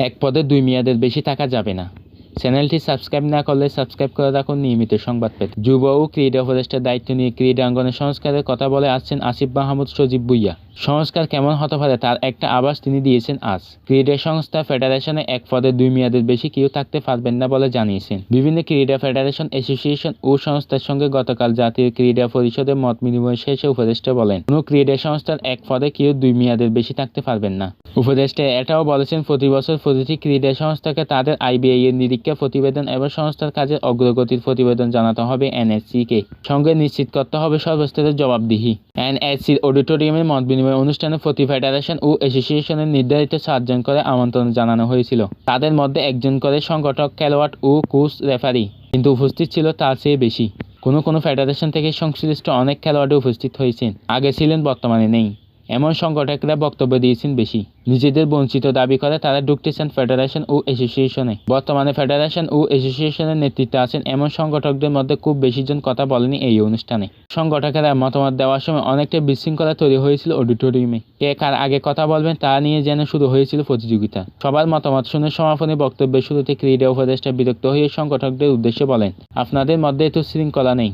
এক পদে দুই মেয়াদের বেশি থাকা যাবে না। চ্যানেলটি সাবস্ক্রাইব না করলে সাবস্ক্রাইব করে রাখুন নিয়মিত সংবাদ পেতে। যুব ও ক্রীড়া উপদেষ্টার দায়িত্ব নিয়ে ক্রীড়াঙ্গনের সংস্কারের কথা বলে আসছেন আসিফ মাহমুদ সজীব ভুঁইয়া। সংস্কার কেমন হতে পারে তার একটা আভাস তিনি দিয়েছেন আজ। ক্রীড়া সংস্থা ফেডারেশনে এক পদে দুই মেয়াদের বেশি কেউ থাকতে পারবেন না বলে জানিয়েছেন। বিভিন্ন ক্রীড়া ফেডারেশন, অ্যাসোসিয়েশন ও সংস্থার সঙ্গে গতকাল জাতীয় ক্রীড়া পরিষদে মত বিনিময় শেষে উপদেষ্টা বলেন, কোনো ক্রীড়া সংস্থার এক পদে কেউ দুই মেয়াদের বেশি থাকতে পারবেন না। উপদেষ্টা এটাও বলেছেন, প্রতি বছর প্রতিটি ক্রীড়া সংস্থাকে তাদের আইবিআই এর নিরীক্ষা প্রতিবেদন এবং সংস্থার কাজের অগ্রগতির প্রতিবেদন জানাতে হবে এনএসসি-কে। সঙ্গে নিশ্চিত করতে হবে সর্বস্তরের জবাবদিহি। এনএসসির অডিটোরিয়ামে মত বিনিময় অনুষ্ঠানে প্রতি ফেডারেশন ও অ্যাসোসিয়েশনের নির্ধারিত 7 জন করে আমন্ত্রণ জানানো হয়েছিল। তাদের মধ্যে একজন করে সংগঠক, খেলোয়াড় ও কোচ, রেফারি, কিন্তু উপস্থিত ছিল তার চেয়ে বেশি। কোনো ফেডারেশন থেকে সংশ্লিষ্ট অনেক খেলোয়াড় উপস্থিত হয়েছেন, আগে ছিলেন বর্তমানে নেই। এমন সংগঠকরা বক্তব্য দিয়েছেন বেশি। নিজেদের বঞ্চিত দাবি করে তারা ঢুকতে চান ফেডারেশন ও অ্যাসোসিয়েশনে। বর্তমানে ফেডারেশন ও অ্যাসোসিয়েশনের নেতৃত্বে আছেন এমন সংগঠকদের মধ্যে খুব বেশি জন কথা বলেনি এই অনুষ্ঠানে। সংগঠকেরা মতামত দেওয়ার সময় অনেকটা বিশৃঙ্খলা তৈরি হয়েছিল অডিটোরিয়ামে। কে কার আগে কথা বলবেন তা নিয়ে যেন শুরু হয়েছিল প্রতিযোগিতা। সবার মতামত শুনে সমাপনী বক্তব্যের শুরুতে ক্রীড়া উপদেষ্টা বিরক্ত হয়ে সংগঠকদের উদ্দেশ্যে বলেন, আপনাদের মধ্যে তো শৃঙ্খলা নেই।